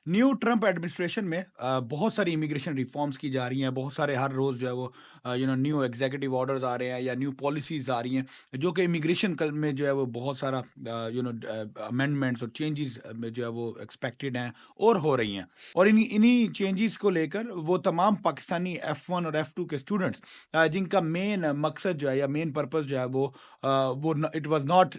New Trump administration में बहुत सारी इमिग्रेशन रिफॉर्म्स की जा रही हैं। बहुत सारे हर रोज़ जो है वो न्यू एग्जीक्यूटिव ऑर्डर्स आ रहे हैं या न्यू पॉलिसीज़ आ रही हैं, जो कि इमिग्रेशन कल में जो है वो बहुत सारा अमेंडमेंट्स और चेंजेस में जो है वो एक्सपेक्टेड हैं और हो रही हैं। और इन्हीं इन्हीं चेंजेस को लेकर वो तमाम पाकिस्तानी F1 और F2 के स्टूडेंट्स, जिनका मेन मकसद जो है या मेन पर्पस जो है वो it was not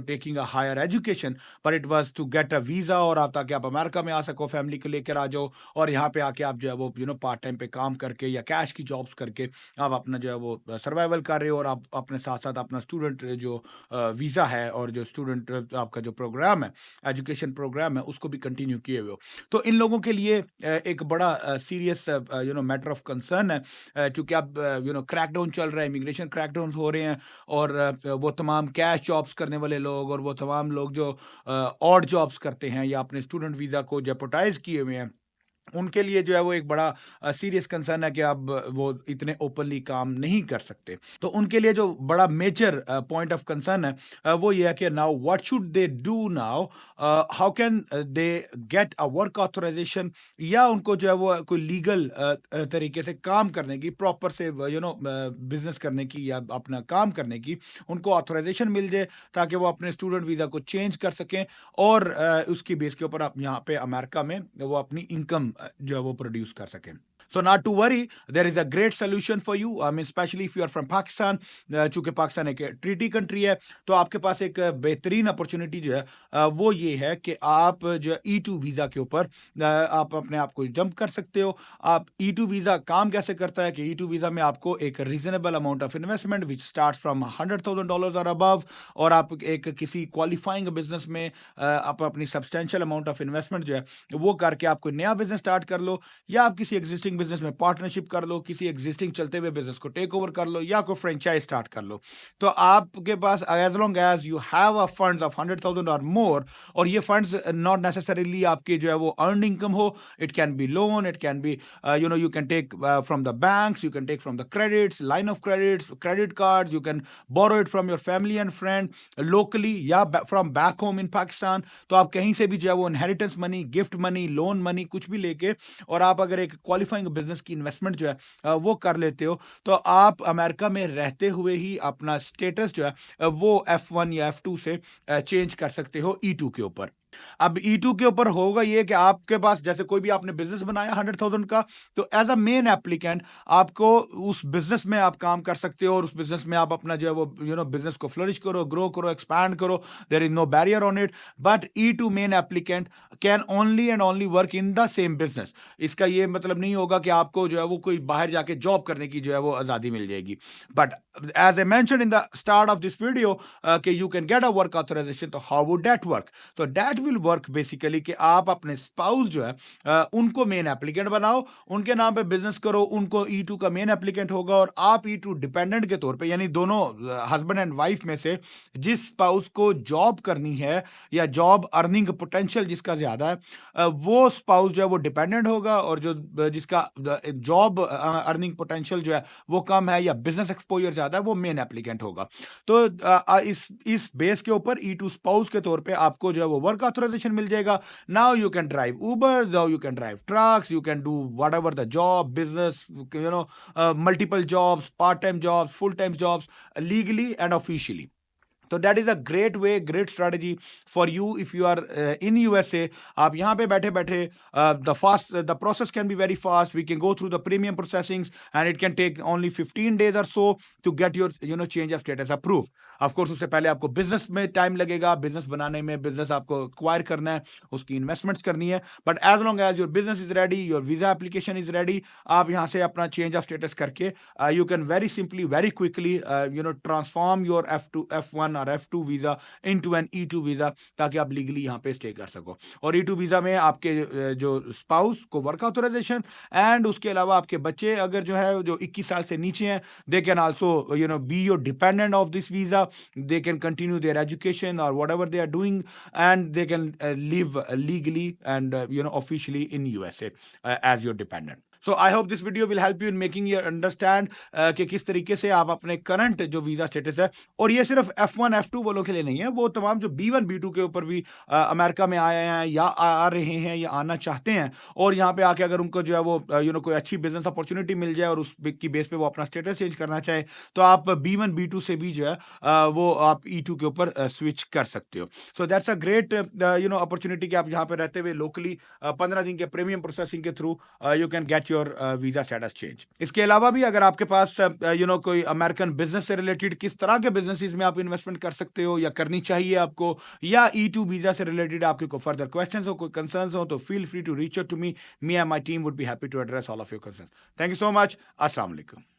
taking a higher education, पर it was to get a visa, और आप ताकि आप अमेरिका में आ सको, फैमिली को लेकर आ जाओ और यहाँ पे आके आप जो है वो पार्ट टाइम पे काम करके या कैश की जॉब्स करके आप अपना जो है वो सर्वाइवल कर रहे हो, और आप अपने साथ साथ अपना स्टूडेंट जो वीज़ा है और जो स्टूडेंट आपका जो प्रोग्राम है, एजुकेशन प्रोग्राम है, उसको भी कंटिन्यू किए हुए हो। तो इन लोगों के लिए एक बड़ा सीरियस मैटर ऑफ कंसर्न है, चूंकि अब क्रैकडाउन चल रहा है, इमिग्रेशन क्रैकडाउन हो रहे हैं, और वो तमाम कैश जॉब्स करने वाले लोग और वो तमाम लोग जो ऑड जॉब्स करते हैं या अपने स्टूडेंट वीज़ा को जेपटाइज किए हुए हैं, उनके लिए जो है वो एक बड़ा सीरियस कंसर्न है कि अब वो इतने ओपनली काम नहीं कर सकते। तो उनके लिए जो बड़ा मेजर पॉइंट ऑफ कंसर्न है, वो ये है कि now what should they do now, how can they get a work authorisation, या उनको जो है वो कोई लीगल तरीके से काम करने की, प्रॉपर से बिजनेस करने की या अपना काम करने की उनको ऑथराइजेशन मिल जाए, ताकि वो अपने स्टूडेंट वीज़ा को चेंज कर सकें और उसकी बेस के ऊपर आप यहाँ पे अमेरिका में वो अपनी इनकम जो है वो प्रोड्यूस कर सकें। So not to worry, there is a great solution for you. I mean, especially if you are from Pakistan, चूंकि पाकिस्तान एक ट्रीटी कंट्री है, तो आपके पास एक बेहतरीन अपॉर्चुनिटी जो है वो ये है कि आप जो है E2 वीज़ा के ऊपर आप अपने आप को जंप कर सकते हो। आप E2 वीज़ा काम कैसे करता है कि E2 वीज़ा में आपको एक reasonable amount of investment which start from $100,000 और अबव, और आप एक किसी क्वालिफाइंग बिजनेस में आप अपनी सब्सटेंशियल अमाउंट ऑफ इन्वेस्टमेंट जो है वो करके आप कोई नया बिजनेस स्टार्ट कर लो, या आप किसी एग्जिस्टिंग बिजनेस में पार्टनरशिप कर लो, किसी एग्जिस्टिंग चलते हुए बिजनेस को टेक ओवर कर लो, या कोई फ्रेंचाइज स्टार्ट कर लो। तो आपके पास as long as you have a funds of 100,000 और मोर, और ये फंड्स नॉट नेसेसरीली आपके जो है वो अर्न इनकम हो, it can be loan, it can be you can take from the banks, you can take from the credits, line of credits, credit card, you can borrow it from your family and friend locally या from back home in Pakistan. तो आप कहीं से भी जो है वो inheritance money, gift money, loan money कुछ भी लेके, और आप अगर एक क्वालिफाइंग बिजनेस की इन्वेस्टमेंट जो है वो कर लेते हो, तो आप अमेरिका में रहते हुए ही अपना स्टेटस जो है वो F1 या F2 से चेंज कर सकते हो E2 के ऊपर। अब E2 के ऊपर होगा ये कि आपके पास जैसे कोई भी आपने बिजनेस बनाया 100,000 का, तो एज अ मेन एप्लीकेंट आपको उस बिजनेस में आप काम कर सकते हो, और उस बिजनेस में आप अपना जो है वो बिजनेस को फ्लरिश करो, ग्रो करो, एक्सपैंड करो, there is no barrier on it. But E2 main applicant can only and only work in the same business. इसका ये मतलब नहीं होगा कि आपको जो है वो कोई बाहर जाके जॉब करने की जो है वो आजादी मिल जाएगी। But as I mention in the start of this video कि you can get a work authorization, तो हाउ वुड दैट वर्क? तो दैट विल वर्क बेसिकली कि आप अपने स्पाउस जो है उनको मेन एप्लीकेंट बनाओ, उनके नाम पे बिजनेस करो, उनको E2 का मेन एप्लीकेंट होगा, और आप E2 डिपेंडेंट के तौर पे, यानी दोनों हस्बैंड एंड वाइफ में से जिस स्पाउस को जॉब करनी है या जॉब अर्निंग पोटेंशियल जिसका ज्यादा है, वो स्पाउस जो है वो डिपेंडेंट होगा, और जो जिसका जॉब अर्निंग पोटेंशियल जो है वो कम है या बिजनेस एक्सपोजर ज्यादा है, वो मेन एप्लीकेंट होगा। तो इस बेस के ऊपर E2 स्पाउस के तौर पे आपको जो है वो वर्क ऑथराइजेशन मिल जाएगा। Now you can drive Uber, now you can drive trucks, you can do whatever the job business, multiple jobs, part time jobs, full time jobs, legally and officially. तो that is a great way, great strategy for you if you are in USA। आप यहाँ पे बैठे बैठे the process can be very fast, we can go through the premium processings and it can take only 15 days और so to get your change of status approve. Of course उससे पहले आपको business में टाइम लगेगा, business बनाने में, business आपको acquire करना है, उसकी इन्वेस्टमेंट्स करनी है। But as long as your business is ready, your visa application is ready, आप यहाँ से अपना चेंज ऑफ स्टेटस करके you can very simply, very quickly transform your F1 और F2 visa into an E2 visa, ताकि आप legally यहाँ पे स्टे कर सको। और E2 वीजा में आपके जो स्पाउस को वर्क ऑथराइजेशन, एंड उसके अलावा आपके बच्चे अगर जो है जो 21 साल से नीचे हैं, they can also be your dependent of this visa, they can continue their education or whatever they are doing, and they can live legally and officially in USA as your dependent. So I hope this video will help you in making you understand कि किस तरीके से आप अपने current जो visa status है, और ये सिर्फ F1 F1 F2 वालों के लिए नहीं है, वो तमाम जो B1 B2 के ऊपर भी अमेरिका में आए हैं या आ रहे हैं या आना चाहते हैं, और यहाँ पे आके अगर उनको जो है वो कोई अच्छी बिजनेस अपॉर्चुनिटी मिल जाए और उस की बेस पे वो अपना स्टेटस चेंज करना चाहे, तो आप B1 B2 से भी जो है वो आप E2 के ऊपर स्विच कर सकते हो। So that's a great opportunity कि आप यहाँ पे रहते हुए लोकली 15 दिन के प्रीमियम प्रोसेसिंग के through you can get your visa status change. इसके अलावा भी अगर आपके पास कोई अमेरिकन बिजनेस से रिलेटेड किस तरह के बिजनेसेस में आप इन्वेस्टमेंट कर सकते हो या करनी चाहिए आपको, या E2 वीजा से रिलेटेड आपके कोई फर्दर क्वेश्चंस हो, कोई कंसर्न्स हो, तो feel free to reach out to me and my team would be happy to address all of your concerns. Thank you so much. अस्सलाम वालेकुम।